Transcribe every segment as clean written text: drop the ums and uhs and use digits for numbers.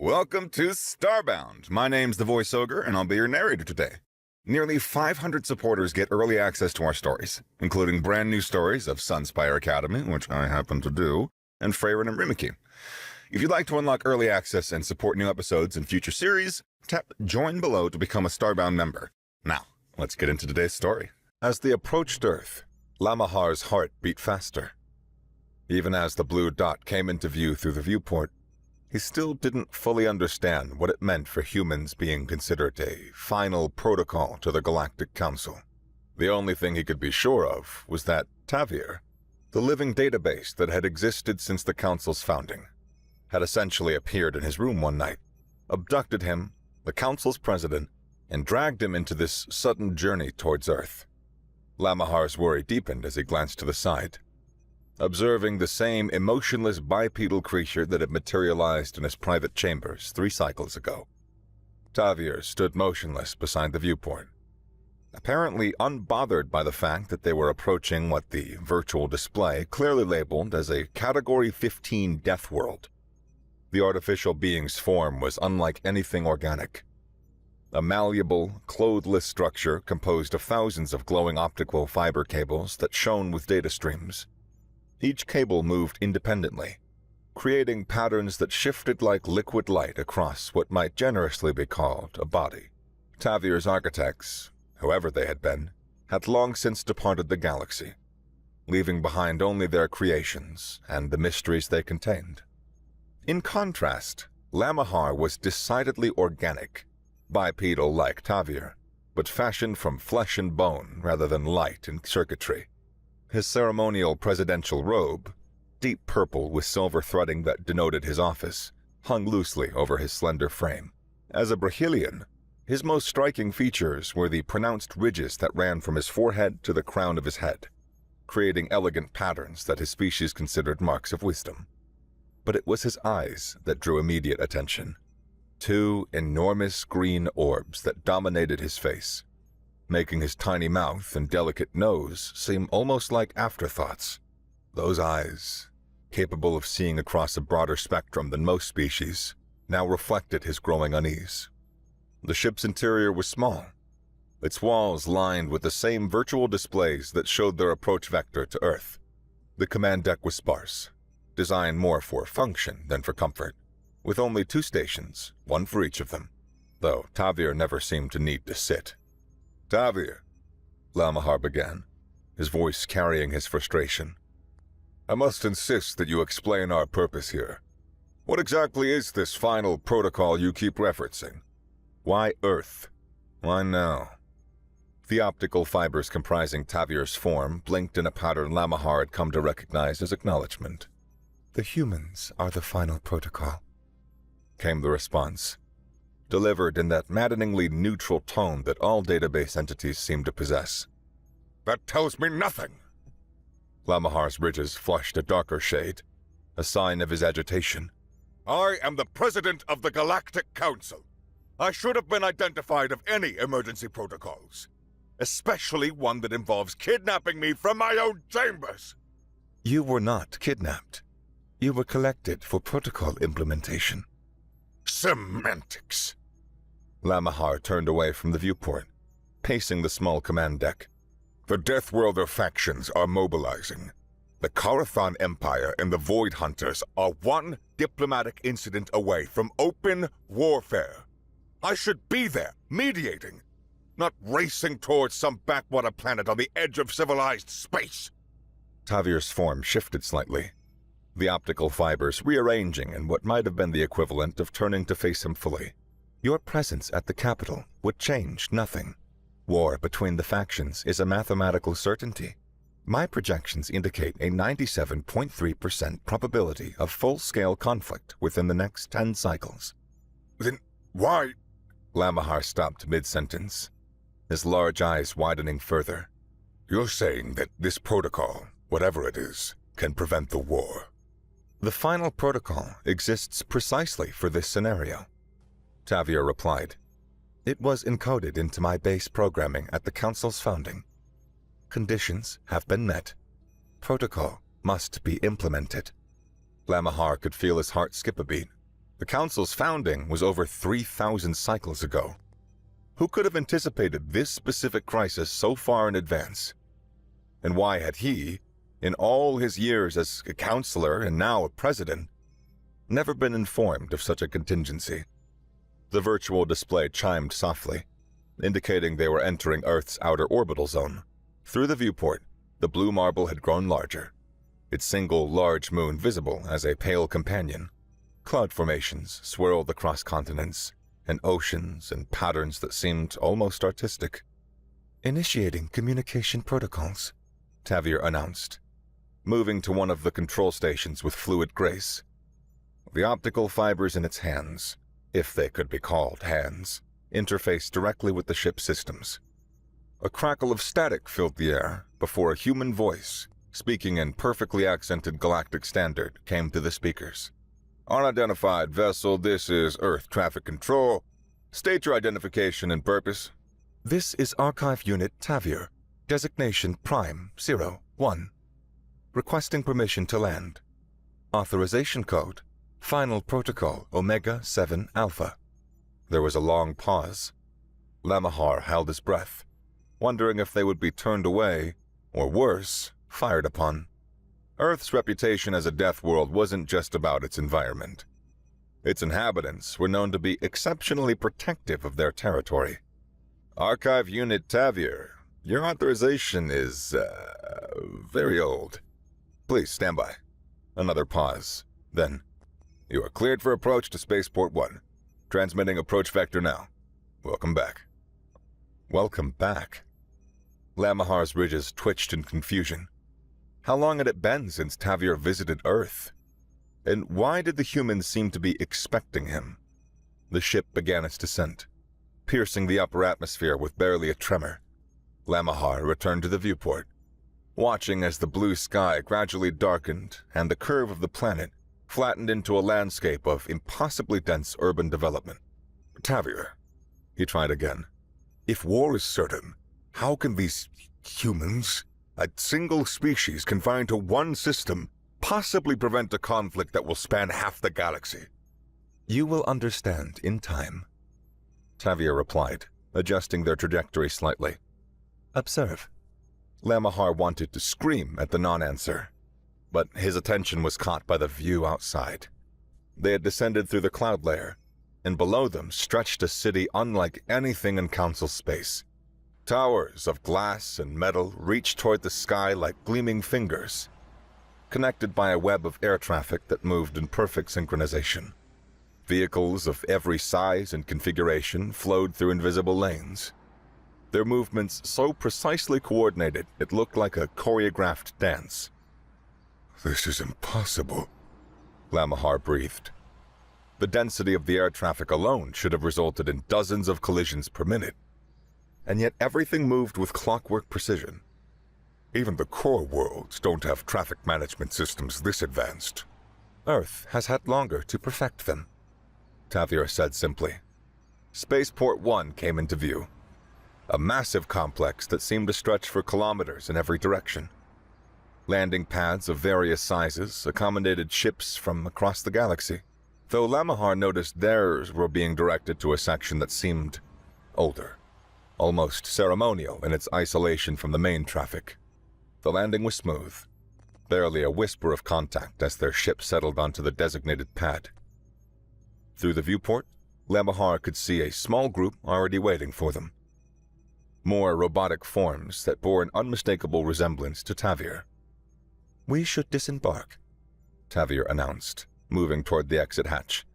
Welcome to Starbound. My name's the Voice Ogre, and I'll be your narrator today. Nearly 500 supporters get early access to our stories, including brand new stories of Sunspire Academy, which I happen to do, and Freyrin and Rimiki. If you'd like to unlock early access and support new episodes and future series, tap Join below to become a Starbound member. Now, let's get into today's story. As they approached Earth, Lamahar's heart beat faster. Even as the blue dot came into view through the viewport, he still didn't fully understand what it meant for humans being considered a final protocol to the Galactic Council. The only thing he could be sure of was that Tavir, the living database that had existed since the Council's founding, had essentially appeared in his room one night, abducted him, the Council's president, and dragged him into this sudden journey towards Earth. Lamahar's worry deepened as he glanced to the side, observing the same emotionless bipedal creature that had materialized in his private chambers 3 cycles ago. Tavir stood motionless beside the viewport, apparently unbothered by the fact that they were approaching what the virtual display clearly labeled as a Category 15 death world. The artificial being's form was unlike anything organic. A malleable, clothless structure composed of thousands of glowing optical fiber cables that shone with data streams. Each cable moved independently, creating patterns that shifted like liquid light across what might generously be called a body. Tavir's architects, whoever they had been, had long since departed the galaxy, leaving behind only their creations and the mysteries they contained. In contrast, Lamahar was decidedly organic, bipedal like Tavir, but fashioned from flesh and bone rather than light and circuitry. His ceremonial presidential robe, deep purple with silver threading that denoted his office, hung loosely over his slender frame. As a Brahilian, his most striking features were the pronounced ridges that ran from his forehead to the crown of his head, creating elegant patterns that his species considered marks of wisdom. But it was his eyes that drew immediate attention. 2 enormous green orbs that dominated his face, making his tiny mouth and delicate nose seem almost like afterthoughts. Those eyes, capable of seeing across a broader spectrum than most species, now reflected his growing unease. The ship's interior was small, its walls lined with the same virtual displays that showed their approach vector to Earth. The command deck was sparse, designed more for function than for comfort, with only 2 stations, 1 for each of them, though Tavir never seemed to need to sit. "Tavir," Lamahar began, his voice carrying his frustration. "I must insist that you explain our purpose here. What exactly is this final protocol you keep referencing? Why Earth? Why now?" The optical fibers comprising Tavir's form blinked in a pattern Lamahar had come to recognize as acknowledgement. "The humans are the final protocol," came the response, delivered in that maddeningly neutral tone that all database entities seem to possess. "That tells me nothing!" Lamahar's ridges flushed a darker shade, a sign of his agitation. "I am the president of the Galactic Council. I should have been identified of any emergency protocols, especially one that involves kidnapping me from my own chambers." "You were not kidnapped. You were collected for protocol implementation." "Semantics!" Lamahar turned away from the viewport, pacing the small command deck. "The Death Worlder factions are mobilizing. The Karathan Empire and the Void Hunters are one diplomatic incident away from open warfare. I should be there, mediating, not racing towards some backwater planet on the edge of civilized space." Tavir's form shifted slightly, the optical fibers rearranging in what might have been the equivalent of turning to face him fully. "Your presence at the capital would change nothing. War between the factions is a mathematical certainty. My projections indicate a 97.3% probability of full-scale conflict within the next 10 cycles. "Then why—" Lamahar stopped mid-sentence, his large eyes widening further. "You're saying that this protocol, whatever it is, can prevent the war?" "The final protocol exists precisely for this scenario," Tavir replied. "It was encoded into my base programming at the Council's founding. Conditions have been met. Protocol must be implemented." Lamahar could feel his heart skip a beat, The Council's founding was over 3,000 cycles ago. Who could have anticipated this specific crisis so far in advance? And why had he, in all his years as a counselor and now a president, never been informed of such a contingency? The virtual display chimed softly, indicating they were entering Earth's outer orbital zone. Through the viewport, the blue marble had grown larger, its single large moon visible as a pale companion. Cloud formations swirled across continents, and oceans and patterns that seemed almost artistic. "Initiating communication protocols," Tavier announced, moving to one of the control stations with fluid grace. The optical fibers in its hands, if they could be called hands, interfaced directly with the ship's systems. A crackle of static filled the air before a human voice, speaking in perfectly accented Galactic standard, came to the speakers. "Unidentified vessel, this is Earth Traffic Control. State your identification and purpose." "This is Archive Unit Tavier, designation Prime 01. Requesting permission to land. Authorization code, Final Protocol Omega 7 Alpha." There was a long pause. Lamahar held his breath, wondering if they would be turned away, or worse, fired upon. Earth's reputation as a death world wasn't just about its environment. Its inhabitants were known to be exceptionally protective of their territory. "Archive Unit Tavier, your authorization is, very old. Please stand by." Another pause. Then, "You are cleared for approach to Spaceport 1. Transmitting approach vector now. Welcome back." Welcome back? Lamahar's ridges twitched in confusion. How long had it been since Tavier visited Earth? And why did the humans seem to be expecting him? The ship began its descent, piercing the upper atmosphere with barely a tremor. Lamahar returned to the viewport, watching as the blue sky gradually darkened and the curve of the planet flattened into a landscape of impossibly dense urban development. "Tavier," he tried again, "if war is certain, how can these humans, a single species confined to one system, possibly prevent a conflict that will span half the galaxy?" "You will understand in time," Tavier replied, adjusting their trajectory slightly. "Observe." Lamahar wanted to scream at the non-answer, but his attention was caught by the view outside. They had descended through the cloud layer, and below them stretched a city unlike anything in Council space. Towers of glass and metal reached toward the sky like gleaming fingers, connected by a web of air traffic that moved in perfect synchronization. Vehicles of every size and configuration flowed through invisible lanes, their movements so precisely coordinated it looked like a choreographed dance. "This is impossible," Lamahar breathed. The density of the air traffic alone should have resulted in dozens of collisions per minute, and yet everything moved with clockwork precision. "Even the core worlds don't have traffic management systems this advanced." "Earth has had longer to perfect them," Tavier said simply. Spaceport 1 came into view, a massive complex that seemed to stretch for kilometers in every direction. Landing pads of various sizes accommodated ships from across the galaxy, though Lamahar noticed theirs were being directed to a section that seemed older, almost ceremonial in its isolation from the main traffic. The landing was smooth, barely a whisper of contact as their ship settled onto the designated pad. Through the viewport, Lamahar could see a small group already waiting for them. More robotic forms that bore an unmistakable resemblance to Tavier. "We should disembark," Tavier announced, moving toward the exit hatch.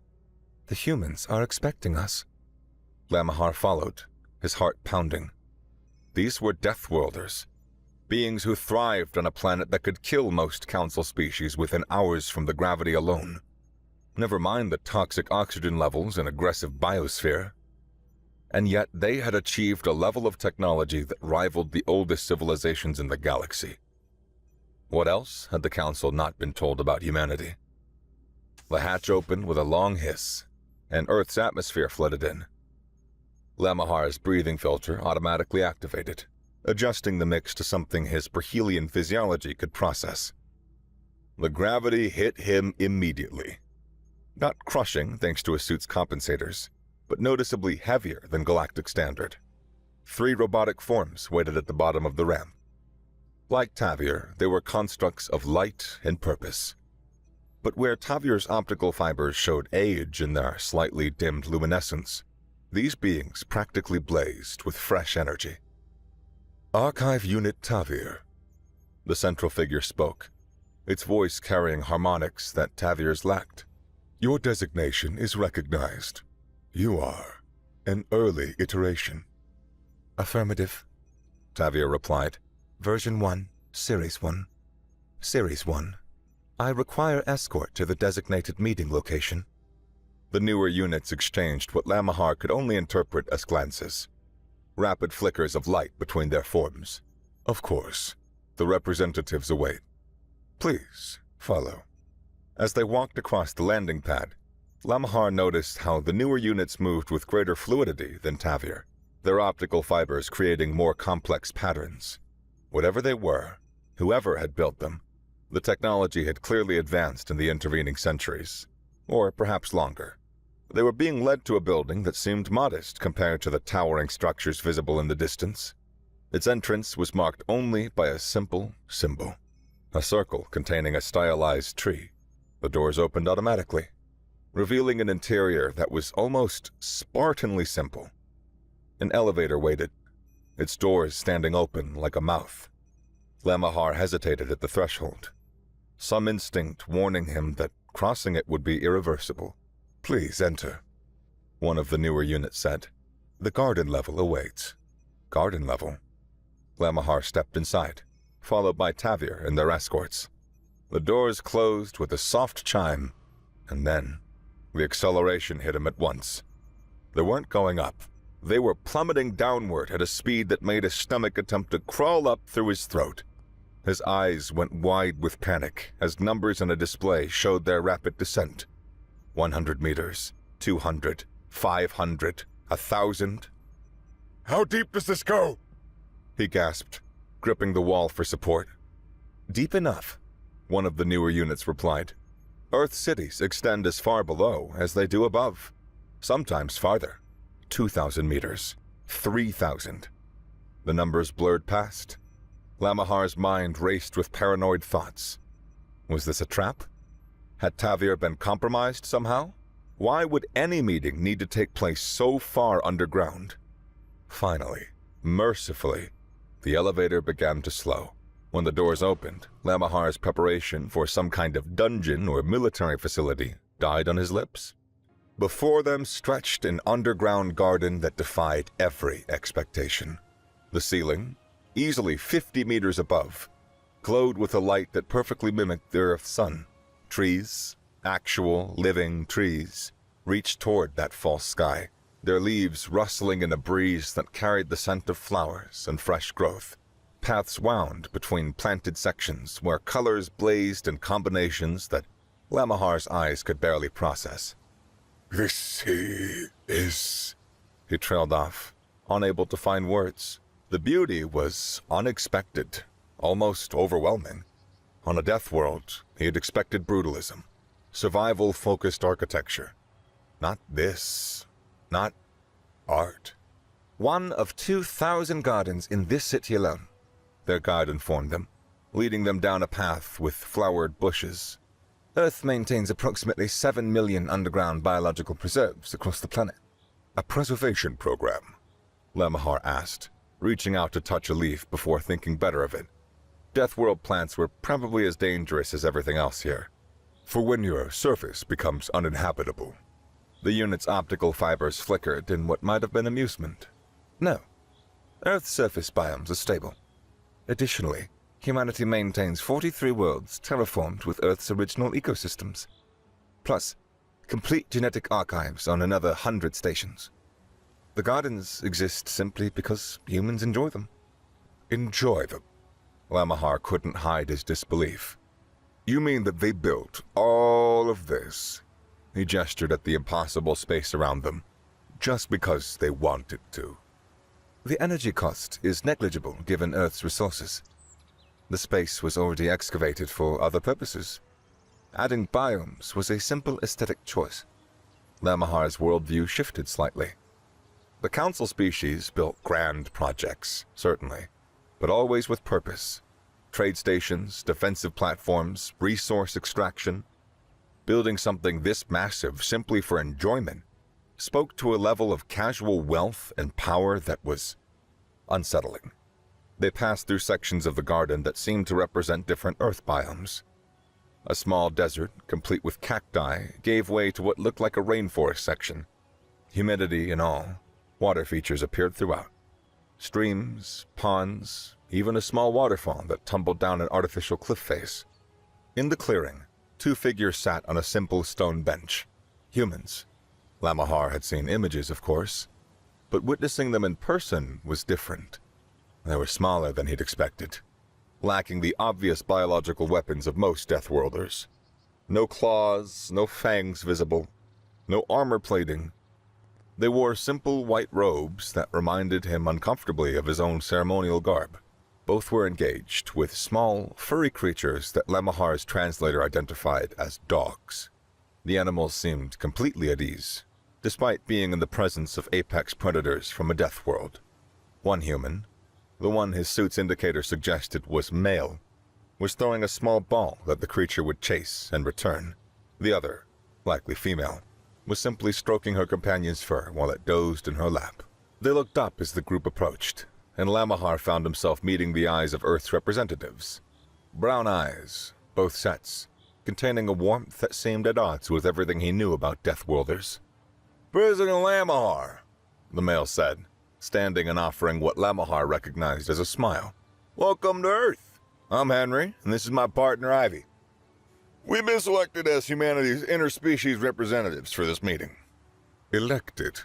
"The humans are expecting us." Lamahar followed, his heart pounding. These were Deathworlders, beings who thrived on a planet that could kill most Council species within hours from the gravity alone. Never mind the toxic oxygen levels and aggressive biosphere. And yet they had achieved a level of technology that rivaled the oldest civilizations in the galaxy. What else had the Council not been told about humanity? The hatch opened with a long hiss, and Earth's atmosphere flooded in. Lamahar's breathing filter automatically activated, adjusting the mix to something his perhelion physiology could process. The gravity hit him immediately. Not crushing thanks to a suit's compensators, but noticeably heavier than Galactic standard. 3 robotic forms waited at the bottom of the ramp. Like Tavier, they were constructs of light and purpose. But where Tavier's optical fibers showed age in their slightly dimmed luminescence, these beings practically blazed with fresh energy. "Archive Unit Tavier," the central figure spoke, its voice carrying harmonics that Tavier's lacked. "Your designation is recognized. You are an early iteration." "Affirmative," Tavier replied. "Version 1, Series 1. Series 1. I require escort to the designated meeting location." The newer units exchanged what Lamahar could only interpret as glances. Rapid flickers of light between their forms. "Of course. The representatives await. Please, follow." As they walked across the landing pad, Lamahar noticed how the newer units moved with greater fluidity than Tavier, their optical fibers creating more complex patterns. Whatever they were, whoever had built them, the technology had clearly advanced in the intervening centuries, or perhaps longer. They were being led to a building that seemed modest compared to the towering structures visible in the distance. Its entrance was marked only by a simple symbol, a circle containing a stylized tree. The doors opened automatically, revealing an interior that was almost Spartanly simple. An elevator waited, its doors standing open like a mouth. Lamahar hesitated at the threshold, some instinct warning him that crossing it would be irreversible. "Please enter," one of the newer units said. "The garden level awaits." Garden level? Lamahar stepped inside, followed by Tavier and their escorts. The doors closed with a soft chime, and then the acceleration hit him at once. They weren't going up. They were plummeting downward at a speed that made his stomach attempt to crawl up through his throat. His eyes went wide with panic as numbers on a display showed their rapid descent. 100 meters, 200, 500, 1,000. "How deep does this go?" he gasped, gripping the wall for support. "Deep enough," one of the newer units replied. "Earth cities extend as far below as they do above, sometimes farther. 2,000 meters, 3,000. The numbers blurred past. Lamahar's mind raced with paranoid thoughts. Was this a trap? Had Tavier been compromised somehow? Why would any meeting need to take place so far underground? Finally, mercifully, the elevator began to slow. When the doors opened, Lamahar's preparation for some kind of dungeon or military facility died on his lips. Before them stretched an underground garden that defied every expectation. The ceiling, easily 50 meters above, glowed with a light that perfectly mimicked the Earth's sun. Trees, actual living trees, reached toward that false sky, their leaves rustling in a breeze that carried the scent of flowers and fresh growth. Paths wound between planted sections where colors blazed in combinations that Lamahar's eyes could barely process. "This is..." he trailed off, unable to find words. The beauty was unexpected, almost overwhelming. On a death world, he had expected brutalism, survival-focused architecture. Not this, not art. "One of 2,000 gardens in this city alone," their guide informed them, leading them down a path with flowered bushes. "Earth maintains approximately 7 million underground biological preserves across the planet." "A preservation program?" Lamahar asked, reaching out to touch a leaf before thinking better of it. Death world plants were probably as dangerous as everything else here. "For when your surface becomes uninhabitable." The unit's optical fibers flickered in what might have been amusement. "No. Earth's surface biomes are stable. Additionally, humanity maintains 43 worlds terraformed with Earth's original ecosystems. Plus, complete genetic archives on another 100 stations. The gardens exist simply because humans enjoy them." "Enjoy them?" Lamahar couldn't hide his disbelief. "You mean that they built all of this?" He gestured at the impossible space around them, "just because they wanted to?" "The energy cost is negligible given Earth's resources. The space was already excavated for other purposes. Adding biomes was a simple aesthetic choice. Lamahar's worldview shifted slightly. The council species built grand projects, certainly, but always with purpose. Trade stations, defensive platforms, resource extraction. Building something this massive simply for enjoyment spoke to a level of casual wealth and power that was unsettling. They passed through sections of the garden that seemed to represent different earth biomes. A small desert, complete with cacti, gave way to what looked like a rainforest section. Humidity and all, water features appeared throughout. Streams, ponds, even a small waterfall that tumbled down an artificial cliff face. In the clearing, 2 figures sat on a simple stone bench. Humans. Lamahar had seen images, of course, but witnessing them in person was different. They were smaller than he'd expected, lacking the obvious biological weapons of most Deathworlders. No claws, no fangs visible, no armor plating. They wore simple white robes that reminded him uncomfortably of his own ceremonial garb. Both were engaged with small, furry creatures that Lamahar's translator identified as dogs. The animals seemed completely at ease, despite being in the presence of apex predators from a death world. One human, the one his suit's indicator suggested was male, was throwing a small ball that the creature would chase and return. The other, likely female, was simply stroking her companion's fur while it dozed in her lap. They looked up as the group approached, and Lamahar found himself meeting the eyes of Earth's representatives. Brown eyes, both sets, containing a warmth that seemed at odds with everything he knew about Deathworlders. "President Lamahar," the male said, standing and offering what Lamahar recognized as a smile. "Welcome to Earth. I'm Henry, and this is my partner Ivy. We've been selected as humanity's interspecies representatives for this meeting." "Elected,"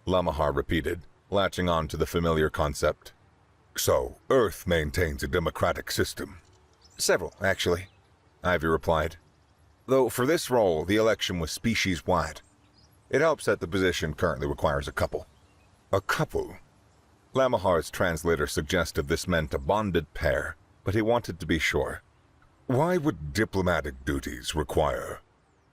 Lamahar repeated, latching on to the familiar concept. "So, Earth maintains a democratic system?" "Several, actually," Ivy replied. "Though for this role, the election was species-wide. It helps that the position currently requires a couple." "A couple?" Lamahar's translator suggested this meant a bonded pair, but he wanted to be sure. "Why would diplomatic duties require—"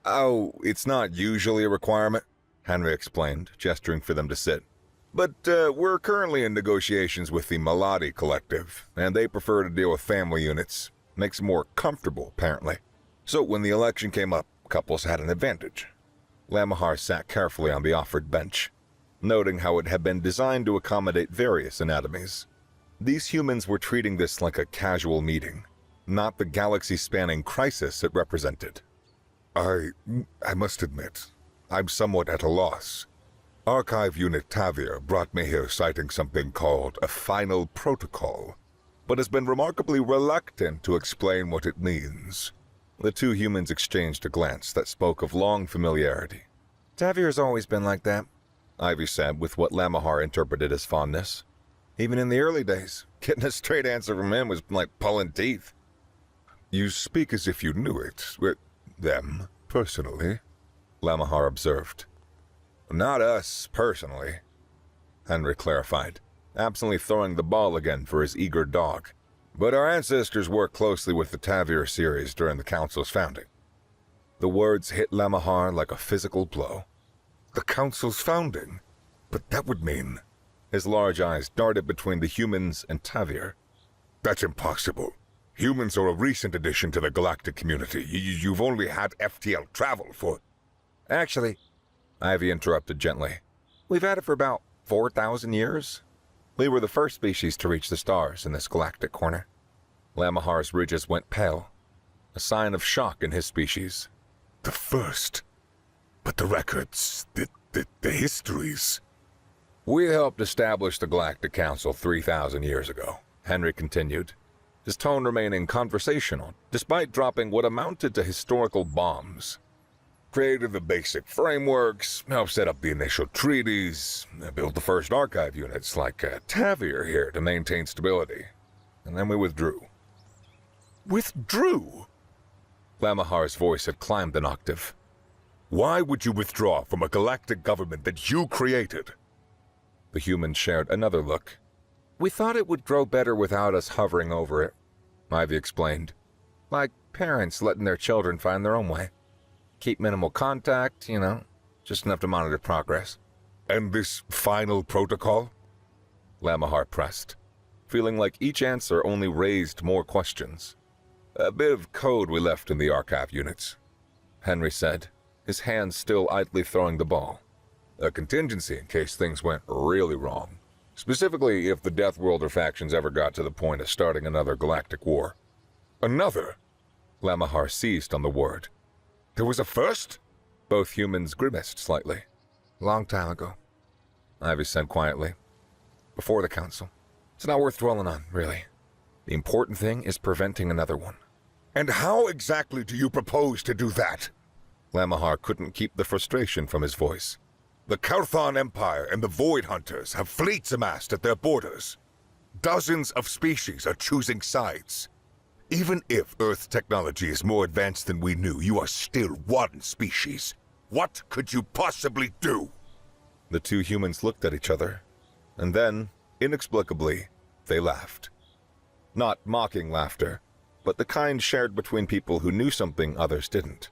"Oh, it's not usually a requirement," Henry explained, gesturing for them to sit. "But we're currently in negotiations with the Maladi Collective, and they prefer to deal with family units. Makes them more comfortable, apparently. So when the election came up, couples had an advantage." Lamahar sat carefully on the offered bench, noting how it had been designed to accommodate various anatomies. These humans were treating this like a casual meeting, not the galaxy-spanning crisis it represented. I must admit, I'm somewhat at a loss. Archive Unit Tavir brought me here citing something called a final protocol, but has been remarkably reluctant to explain what it means." The 2 humans exchanged a glance that spoke of long familiarity. "Tavir's always been like that," Ivy said with what Lamahar interpreted as fondness. "Even in the early days, getting a straight answer from him was like pulling teeth." "You speak as if you knew it, with them, personally," Lamahar observed. "Not us, personally," Henry clarified, absently throwing the ball again for his eager dog. "But our ancestors worked closely with the Tavir series during the Council's founding." The words hit Lamahar like a physical blow. "The Council's founding? But that would mean—" His large eyes darted between the humans and Tavir. "That's impossible. Humans are a recent addition to the galactic community. You've only had FTL travel for—" "Actually," Ivy interrupted gently, "we've had it for about 4,000 years. We were the first species to reach the stars in this galactic corner." Lamahar's ridges went pale, a sign of shock in his species. "The first? But the records, the histories—" "We helped establish the Galactic Council 3,000 years ago," Henry continued, his tone remaining conversational, despite dropping what amounted to historical bombs. "Created the basic frameworks, helped set up the initial treaties, built the first archive units like Tavir here to maintain stability, and then we withdrew." "Withdrew?" Lamahar's voice had climbed an octave. "Why would you withdraw from a galactic government that you created?" The human shared another look. "We thought it would grow better without us hovering over it," Ivy explained. "Like parents letting their children find their own way. Keep minimal contact, just enough to monitor progress. And this final protocol? Lamahar pressed, feeling like each answer only raised more questions. A bit of code we left in the archive units, Henry said, his hands still idly throwing the ball. A contingency in case things went really wrong. Specifically if the Death Worlder factions ever got to the point of starting another galactic war. Another? Lamahar seized on the word. There was a first? Both humans grimaced slightly. Long time ago, Ivy said quietly. Before the council. It's not worth dwelling on, really. The important thing is preventing another one. And how exactly do you propose to do that? Lamahar couldn't keep the frustration from his voice. The Kalthon Empire and the Void Hunters have fleets amassed at their borders. Dozens of species are choosing sides. Even if Earth technology is more advanced than we knew, you are still one species. What could you possibly do? The two humans looked at each other, and then, inexplicably, they laughed. Not mocking laughter, but the kind shared between people who knew something others didn't.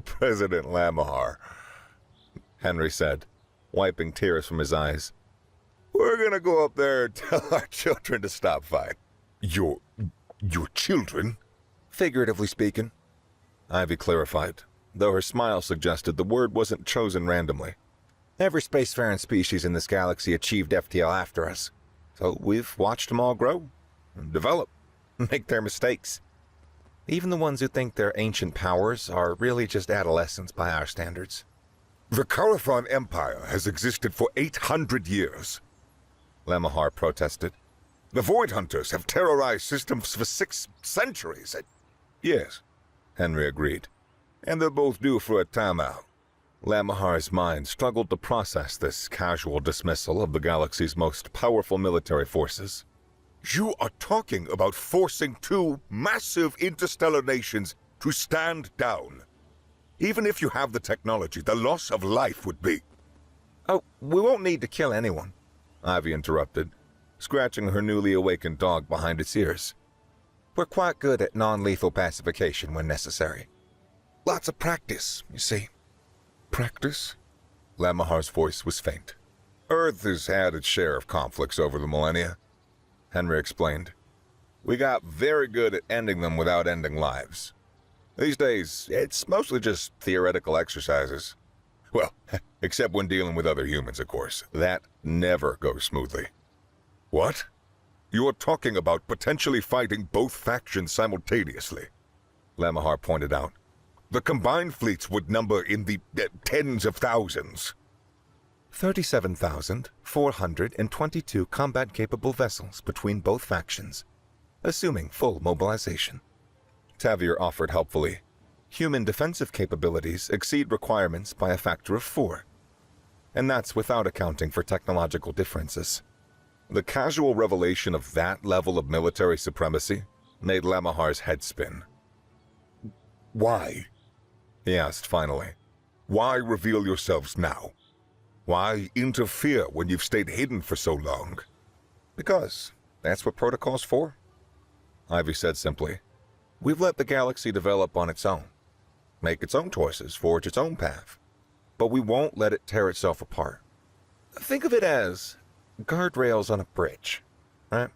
President Lamahar, Henry said, wiping tears from his eyes. We're gonna go up there and tell our children to stop fighting. Your children? Figuratively speaking, Ivy clarified, though her smile suggested the word wasn't chosen randomly. Every spacefaring species in this galaxy achieved FTL after us, so we've watched them all grow, and develop, and make their mistakes. Even the ones who think they're ancient powers are really just adolescents by our standards. The Kalthon Empire has existed for 800 years, Lamahar protested. The Void Hunters have terrorized systems for 6 centuries. Yes, Henry agreed. And they're both due for a timeout. Lamahar's mind struggled to process this casual dismissal of the galaxy's most powerful military forces. You are talking about forcing 2 massive interstellar nations to stand down. Even if you have the technology, the loss of life would be... Oh, we won't need to kill anyone, Ivy interrupted, scratching her newly awakened dog behind its ears. We're quite good at non-lethal pacification when necessary. Lots of practice, you see. Practice? Lamahar's voice was faint. Earth has had its share of conflicts over the millennia, Henry explained. We got very good at ending them without ending lives. These days, it's mostly just theoretical exercises. Well, except when dealing with other humans, of course. That never goes smoothly. What? You're talking about potentially fighting both factions simultaneously, Lamahar pointed out. The combined fleets would number in the tens of thousands. 37,422 combat-capable vessels between both factions, assuming full mobilization. Tavier offered helpfully. Human defensive capabilities exceed requirements by a factor of 4. And that's without accounting for technological differences. The casual revelation of that level of military supremacy made Lamahar's head spin. Why? He asked finally. Why reveal yourselves now? Why interfere when you've stayed hidden for so long? Because that's what protocol's for, Ivy said simply. We've let the galaxy develop on its own, make its own choices, forge its own path, but we won't let it tear itself apart. Think of it as guardrails on a bridge, right?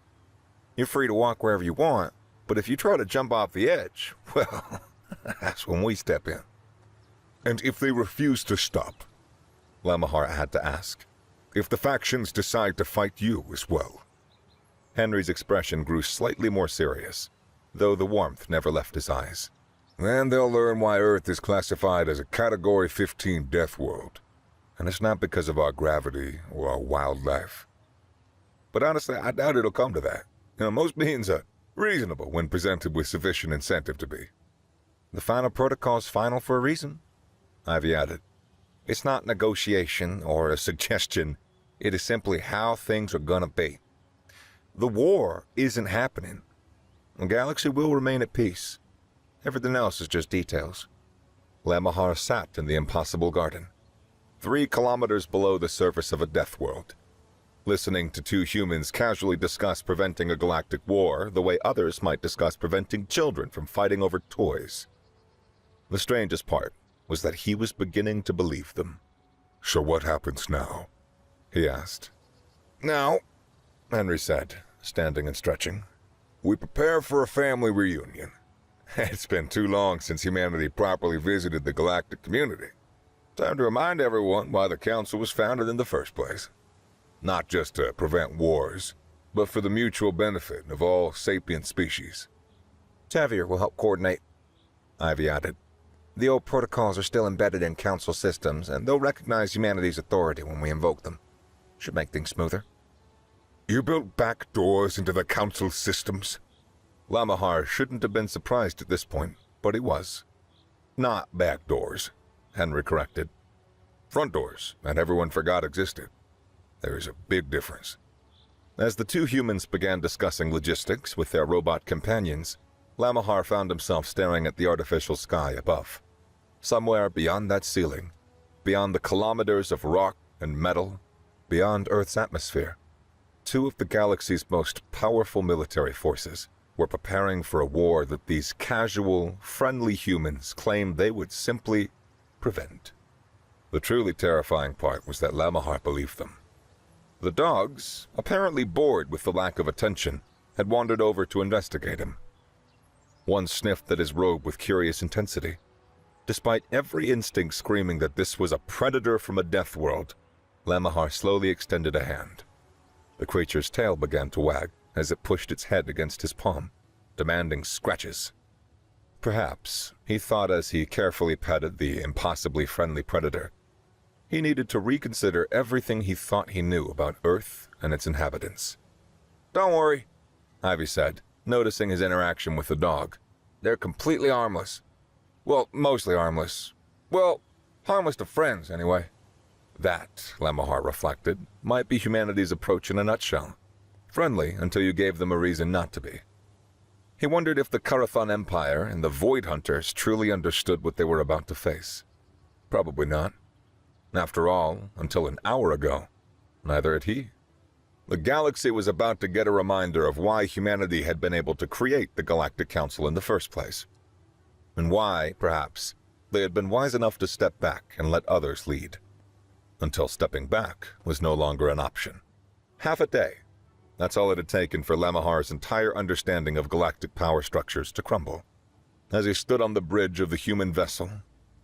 You're free to walk wherever you want, but if you try to jump off the edge, well, that's when we step in. And if they refuse to stop? Lamahar had to ask. If the factions decide to fight you as well? Henry's expression grew slightly more serious, though the warmth never left his eyes. Then they'll learn why Earth is classified as a Category 15 death world. And it's not because of our gravity or our wildlife. But honestly, I doubt it'll come to that. Most beings are reasonable when presented with sufficient incentive to be. The final protocol's final for a reason, Ivy added. It's not negotiation or a suggestion. It is simply how things are gonna be. The war isn't happening. The galaxy will remain at peace. Everything else is just details. Lamahar sat in the impossible garden, 3 kilometers below the surface of a death world. listening to two humans casually discuss preventing a galactic war the way others might discuss preventing children from fighting over toys. The strangest part was that he was beginning to believe them. So what happens now? He asked. Now, Henry said, standing and stretching. we prepare for a family reunion. It's been too long since humanity properly visited the galactic community. Time to remind everyone why the Council was founded in the first place. Not just to prevent wars, but for the mutual benefit of all sapient species. Xavier will help coordinate, Ivy added. The old protocols are still embedded in Council systems, and they'll recognize humanity's authority when we invoke them. Should make things smoother. You built back doors into the Council systems? Lamahar shouldn't have been surprised at this point, but he was. Not back doors, Henry corrected. front doors, and everyone forgot existed. There is a big difference. As the two humans began discussing logistics with their robot companions, Lamahar found himself staring at the artificial sky above. Somewhere beyond that ceiling, beyond the kilometers of rock and metal, beyond Earth's atmosphere, two of the galaxy's most powerful military forces were preparing for a war that these casual, friendly humans claimed they would simply prevent. The truly terrifying part was that Lamahar believed them. The dogs, apparently bored with the lack of attention, had wandered over to investigate him. One sniffed at his robe with curious intensity. Despite every instinct screaming that this was a predator from a death world, Lamahar slowly extended a hand. The creature's tail began to wag as it pushed its head against his palm, demanding scratches. Perhaps, he thought as he carefully petted the impossibly friendly predator, he needed to reconsider everything he thought he knew about Earth and its inhabitants. Don't worry, Ivy said, noticing his interaction with the dog. They're completely harmless. Well, mostly harmless. Well, harmless to friends, anyway. That, Lamahar reflected, might be humanity's approach in a nutshell. Friendly until you gave them a reason not to be. He wondered if the Karathon Empire and the Void Hunters truly understood what they were about to face. Probably not. After all, until an hour ago, neither had he. The galaxy was about to get a reminder of why humanity had been able to create the Galactic Council in the first place. And why, perhaps, they had been wise enough to step back and let others lead. Until stepping back was no longer an option. Half a day. That's all it had taken for Lamahar's entire understanding of galactic power structures to crumble. As he stood on the bridge of the human vessel,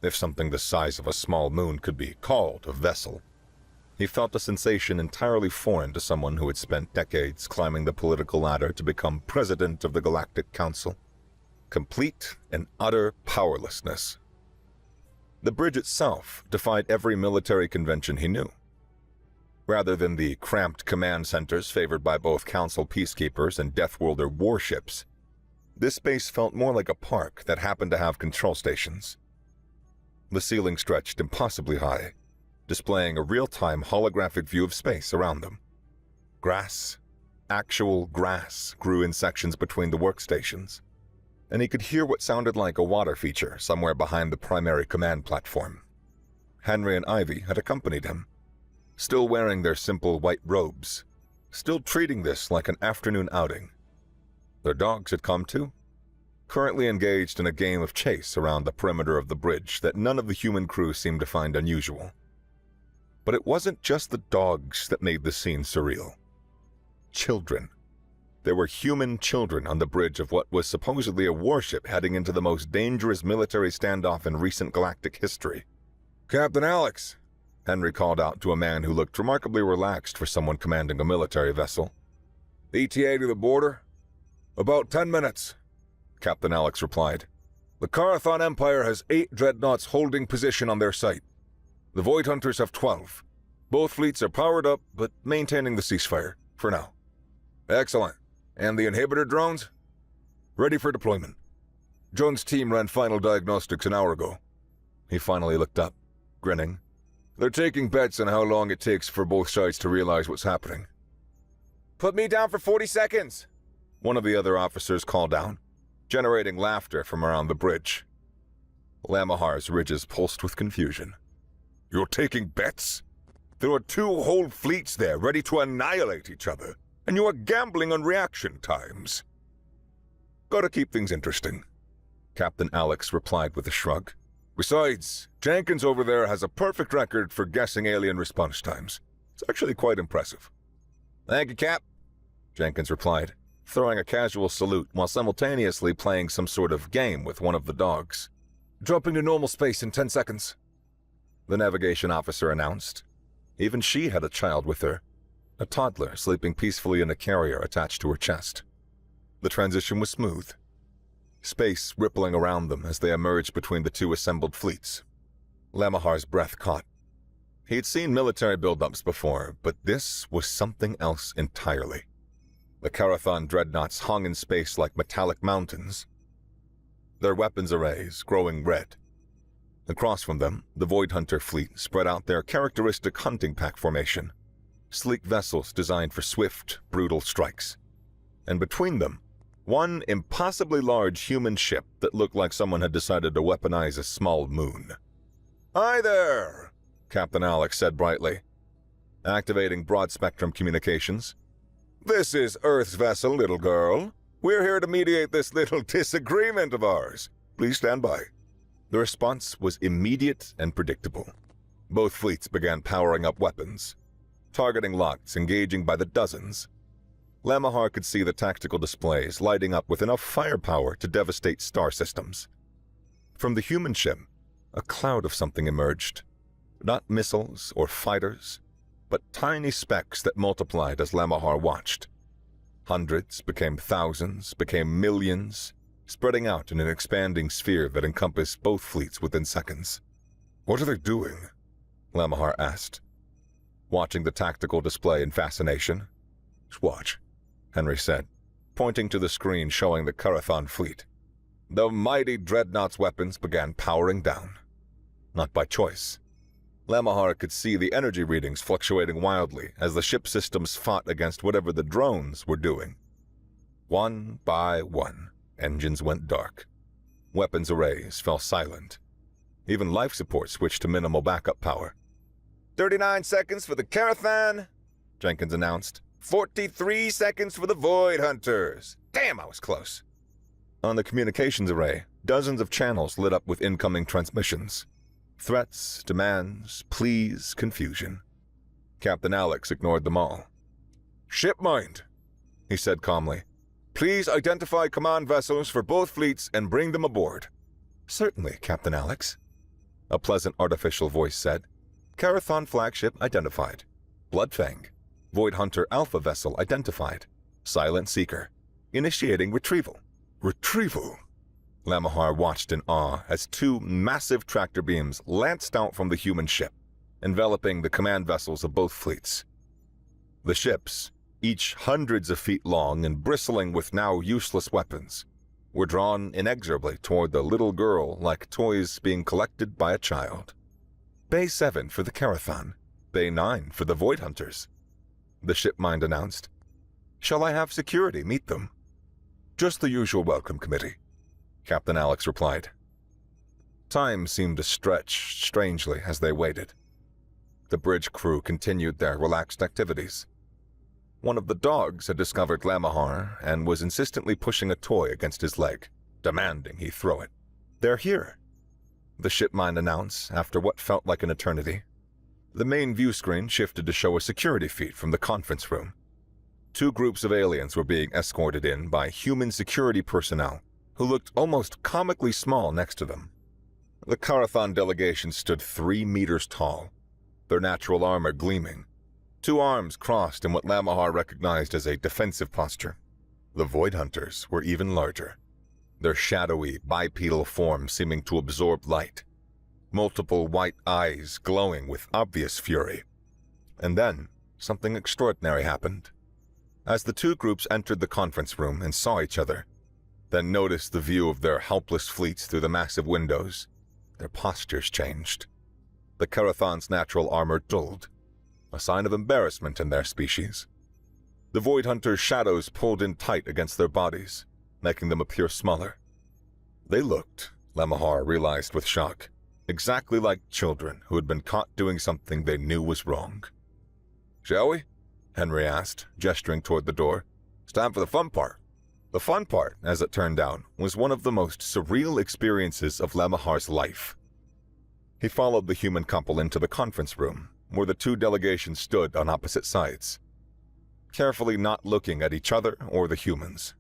if something the size of a small moon could be called a vessel, he felt a sensation entirely foreign to someone who had spent decades climbing the political ladder to become president of the Galactic Council. Complete and utter powerlessness. The bridge itself defied every military convention he knew. Rather than the cramped command centers favored by both Council peacekeepers and Deathworlder warships, this base felt more like a park that happened to have control stations. The ceiling stretched impossibly high, displaying a real-time holographic view of space around them. Grass, actual grass, grew in sections between the workstations, and he could hear what sounded like a water feature somewhere behind the primary command platform. Henry and Ivy had accompanied him, still wearing their simple white robes, still treating this like an afternoon outing. Their dogs had come too, currently engaged in a game of chase around the perimeter of the bridge that none of the human crew seemed to find unusual. But it wasn't just the dogs that made the scene surreal. Children. There were human children on the bridge of what was supposedly a warship heading into the most dangerous military standoff in recent galactic history. Captain Alex, Henry called out to a man who looked remarkably relaxed for someone commanding a military vessel. ETA to the border? About 10 minutes, Captain Alex replied. The Karathon Empire has 8 dreadnoughts holding position on their site. The Void Hunters have 12. Both fleets are powered up, but maintaining the ceasefire, for now. Excellent. And the inhibitor drones? Ready for deployment. John's team ran final diagnostics an hour ago. He finally looked up, grinning. They're taking bets on how long it takes for both sides to realize what's happening. Put me down for 40 seconds, one of the other officers called down, generating laughter from around the bridge. Lamahar's ridges pulsed with confusion. You're taking bets? There are 2 whole fleets there ready to annihilate each other, and you are gambling on reaction times. Gotta keep things interesting, Captain Alex replied with a shrug. Besides, Jenkins over there has a perfect record for guessing alien response times. It's actually quite impressive. Thank you, Cap, Jenkins replied, throwing a casual salute while simultaneously playing some sort of game with one of the dogs. Dropping to normal space in 10 seconds, the navigation officer announced. Even she had a child with her, a toddler sleeping peacefully in a carrier attached to her chest. The transition was smooth, space rippling around them as they emerged between the 2 assembled fleets. Lamahar's breath caught. He'd seen military buildups before, but this was something else entirely. The Carathon dreadnoughts hung in space like metallic mountains, their weapons arrays growing red. Across from them, the Void Hunter fleet spread out their characteristic hunting pack formation, sleek vessels designed for swift, brutal strikes. And between them, one impossibly large human ship that looked like someone had decided to weaponize a small moon. Hi there, Captain Alex said brightly, activating broad-spectrum communications. This is Earth's vessel, little girl. We're here to mediate this little disagreement of ours. Please stand by. The response was immediate and predictable. Both fleets began powering up weapons, targeting locks engaging by the dozens. Lamahar could see the tactical displays lighting up with enough firepower to devastate star systems. From the human ship, a cloud of something emerged. Not missiles or fighters, but tiny specks that multiplied as Lamahar watched. Hundreds became thousands, became millions, spreading out in an expanding sphere that encompassed both fleets within seconds. What are they doing? Lamahar asked, watching the tactical display in fascination. Just watch, Henry said, pointing to the screen showing the Carathon fleet. The mighty dreadnought's weapons began powering down. Not by choice. Lamahar could see the energy readings fluctuating wildly as the ship systems fought against whatever the drones were doing. One by one, engines went dark. Weapons arrays fell silent. Even life support switched to minimal backup power. 39 seconds for the Carathon, Jenkins announced. 43 seconds for the Void Hunters. Damn, I was close. On the communications array, dozens of channels lit up with incoming transmissions. Threats, demands, pleas, confusion. Captain Alex ignored them all. Ship mind, he said calmly. Please identify command vessels for both fleets and bring them aboard. Certainly, Captain Alex, a pleasant artificial voice said. Carathon flagship identified. Bloodfang. Void Hunter Alpha vessel identified. Silent Seeker. Initiating retrieval. Retrieval? Lamahar watched in awe as 2 massive tractor beams lanced out from the human ship, enveloping the command vessels of both fleets. The ships, each hundreds of feet long and bristling with now useless weapons, were drawn inexorably toward the little girl like toys being collected by a child. Bay 7 for the Carathon, Bay 9 for the Void Hunters, the shipmind announced. Shall I have security meet them? Just the usual welcome committee, Captain Alex replied. Time seemed to stretch strangely as they waited. The bridge crew continued their relaxed activities. One of the dogs had discovered Lamahar and was insistently pushing a toy against his leg, demanding he throw it. They're here, the shipmind announced after what felt like an eternity. The main view screen shifted to show a security feed from the conference room. 2 groups of aliens were being escorted in by human security personnel who looked almost comically small next to them. The Carathon delegation stood 3 meters tall, their natural armor gleaming, 2 arms crossed in what Lamahar recognized as a defensive posture. The Void Hunters were even larger, their shadowy, bipedal forms seeming to absorb light, multiple white eyes glowing with obvious fury. And then, something extraordinary happened. As the 2 groups entered the conference room and saw each other, then noticed the view of their helpless fleets through the massive windows, their postures changed. The Carathon's natural armor dulled, a sign of embarrassment in their species. The Void Hunters' shadows pulled in tight against their bodies, making them appear smaller. They looked, Lamahar realized with shock, exactly like children who had been caught doing something they knew was wrong. "Shall we?" Henry asked, gesturing toward the door. "It's time for the fun part." The fun part, as it turned out, was one of the most surreal experiences of Lamahar's life. He followed the human couple into the conference room, where the two delegations stood on opposite sides, carefully not looking at each other or the humans.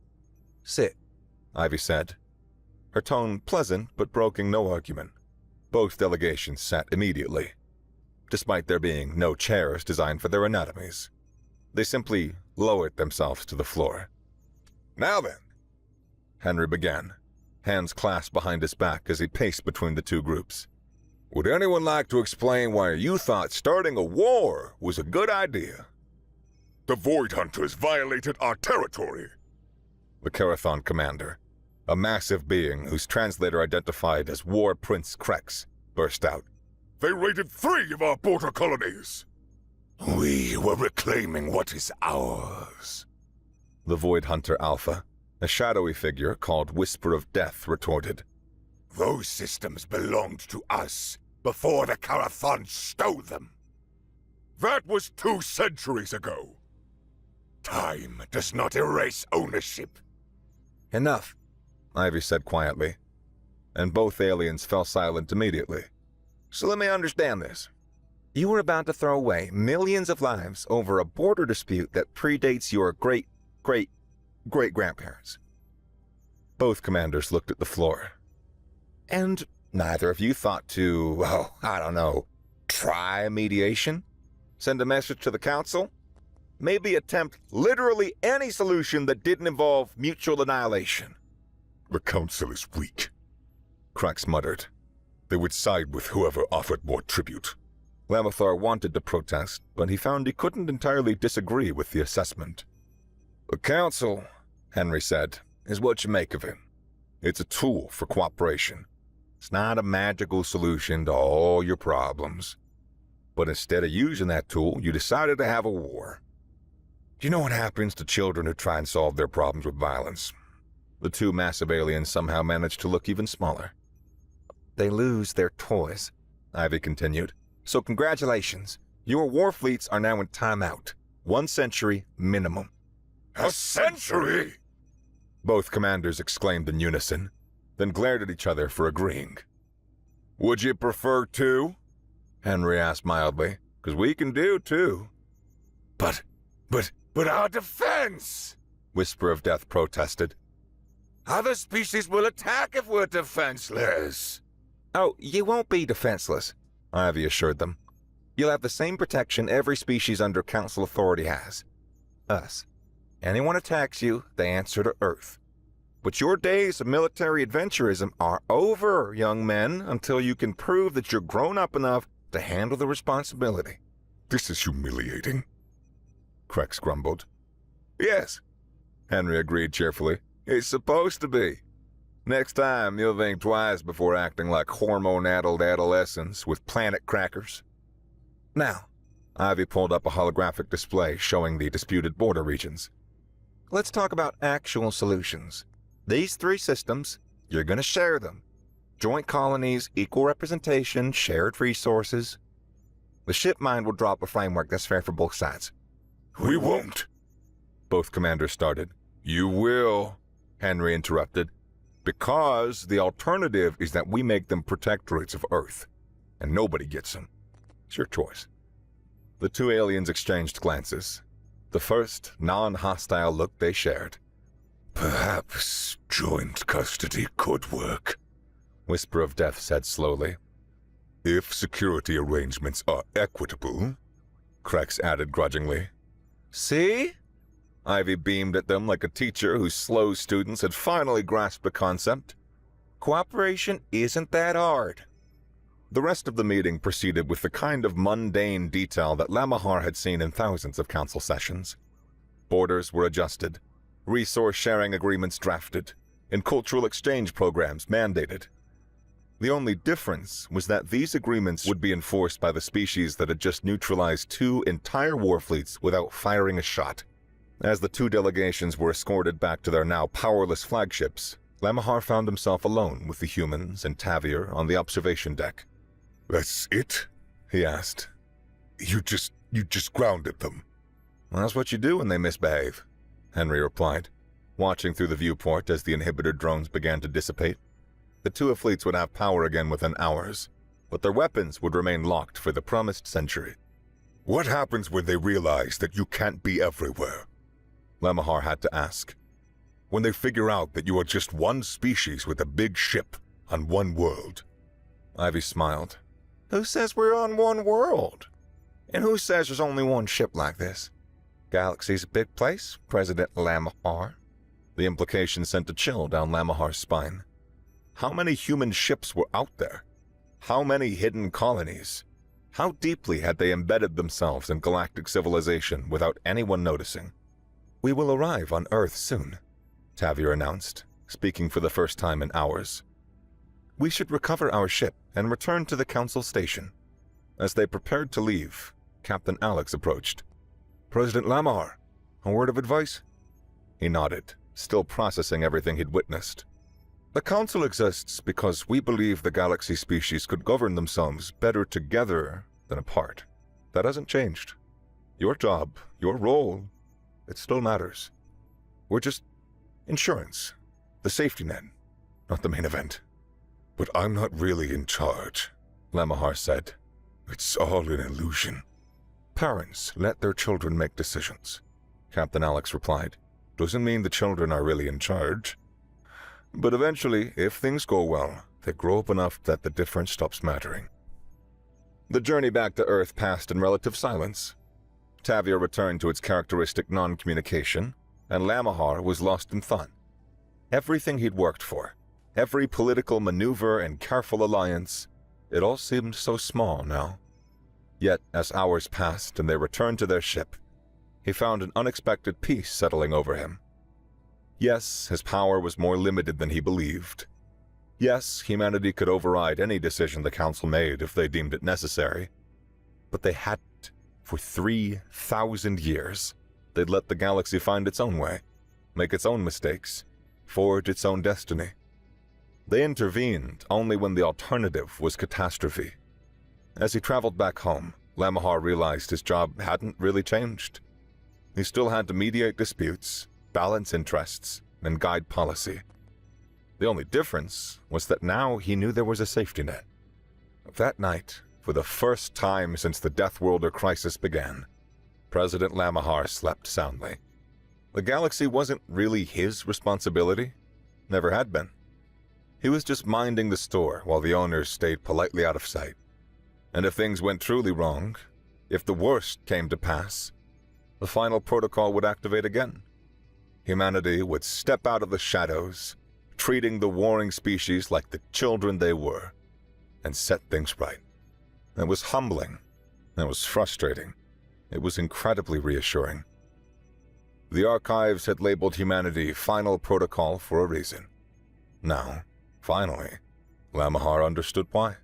"Sit," Ivy said, her tone pleasant but broking no argument. Both delegations sat immediately, despite there being no chairs designed for their anatomies. They simply lowered themselves to the floor. "Now then," Henry began, hands clasped behind his back as he paced between the two groups. "Would anyone like to explain why you thought starting a war was a good idea?" The Void Hunters violated our territory. The Carathon commander, a massive being whose translator identified as War Prince Krex, burst out. They raided 3 of our border colonies. We were reclaiming what is ours. The Void Hunter Alpha, a shadowy figure called Whisper of Death, retorted. Those systems belonged to us before the Carathon stole them. That was 2 centuries ago. Time does not erase ownership. Enough, Ivy said quietly, and both aliens fell silent immediately. So let me understand this. You were about to throw away millions of lives over a border dispute that predates your great-great-great-grandparents. Both commanders looked at the floor. And neither of you thought to, try mediation? Send a message to the council? Maybe attempt literally any solution that didn't involve mutual annihilation. The council is weak, Krax muttered. They would side with whoever offered more tribute. Lamathar wanted to protest, but he found he couldn't entirely disagree with the assessment. The council, Henry said, is what you make of it. It's a tool for cooperation. It's not a magical solution to all your problems. But instead of using that tool, you decided to have a war. Do you know what happens to children who try and solve their problems with violence? The 2 massive aliens somehow managed to look even smaller. They lose their toys, Ivy continued. So congratulations. Your war fleets are now in timeout. 1 century minimum. A century? Both commanders exclaimed in unison, then glared at each other for agreeing. Would you prefer 2? Henry asked mildly. 'Cause we can do 2. But our defense! Whisper of Death protested. Other species will attack if we're defenseless. Oh, you won't be defenseless, Ivy assured them. You'll have the same protection every species under council authority has. Us. Anyone attacks you, they answer to Earth. But your days of military adventurism are over, young men, until you can prove that you're grown up enough to handle the responsibility. This is humiliating, Krex grumbled. Yes, Henry agreed cheerfully. It's supposed to be. Next time, you'll think twice before acting like hormone-addled adolescents with planet crackers. Now, Ivy pulled up a holographic display showing the disputed border regions. Let's talk about actual solutions. These 3 systems, you're going to share them. Joint colonies, equal representation, shared resources. The ship mind will drop a framework that's fair for both sides. We won't, both commanders started. You will, Henry interrupted. Because the alternative is that we make them protectorates of Earth, and nobody gets them. It's your choice. The 2 aliens exchanged glances. The first, non-hostile look they shared. Perhaps joint custody could work, Whisper of Death said slowly. If security arrangements are equitable, Krex added grudgingly. See? Ivy beamed at them like a teacher whose slow students had finally grasped the concept. Cooperation isn't that hard. The rest of the meeting proceeded with the kind of mundane detail that Lamahar had seen in thousands of council sessions. Borders were adjusted, resource-sharing agreements drafted, and cultural exchange programs mandated. The only difference was that these agreements would be enforced by the species that had just neutralized 2 entire war fleets without firing a shot. As the 2 delegations were escorted back to their now powerless flagships, Lamahar found himself alone with the humans and Tavier on the observation deck. That's it? He asked. You just grounded them. Well, that's what you do when they misbehave, Henry replied, watching through the viewport as the inhibitor drones began to dissipate. The two fleets would have power again within hours, but their weapons would remain locked for the promised century. What happens when they realize that you can't be everywhere? Lemahar had to ask. When they figure out that you are just one species with a big ship on one world? Ivy smiled. Who says we're on one world? And who says there's only one ship like this? Galaxy's a big place, President Lemahar. The implication sent a chill down Lamahar's spine. How many human ships were out there? How many hidden colonies? How deeply had they embedded themselves in galactic civilization without anyone noticing? We will arrive on Earth soon, Tavir announced, speaking for the first time in hours. We should recover our ship and return to the Council station. As they prepared to leave, Captain Alex approached. President Lamar, a word of advice? He nodded, still processing everything he'd witnessed. The Council exists because we believe the galaxy species could govern themselves better together than apart. That hasn't changed. Your job, your role, it still matters. We're just insurance, the safety net, not the main event. But I'm not really in charge, Lemahar said. It's all an illusion. Parents let their children make decisions, Captain Alex replied. Doesn't mean the children are really in charge. But eventually, if things go well, they grow up enough that the difference stops mattering. The journey back to Earth passed in relative silence. Tavia returned to its characteristic non-communication, and Lamahar was lost in thought. Everything he'd worked for, every political maneuver and careful alliance, it all seemed so small now. Yet, as hours passed and they returned to their ship, he found an unexpected peace settling over him. Yes, his power was more limited than he believed. Yes, humanity could override any decision the Council made if they deemed it necessary. But they hadn't. For 3,000 years, they'd let the galaxy find its own way, make its own mistakes, forge its own destiny. They intervened only when the alternative was catastrophe. As he traveled back home, Lamahar realized his job hadn't really changed. He still had to mediate disputes, balance interests, and guide policy. The only difference was that now he knew there was a safety net. That night, for the first time since the Death Worlder crisis began, President Lamahar slept soundly. The galaxy wasn't really his responsibility, never had been. He was just minding the store while the owners stayed politely out of sight. And if things went truly wrong, if the worst came to pass, the final protocol would activate again. Humanity would step out of the shadows, treating the warring species like the children they were, and set things right. It was humbling. It was frustrating. It was incredibly reassuring. The archives had labeled humanity Final Protocol for a reason. Now, finally, Lamahar understood why.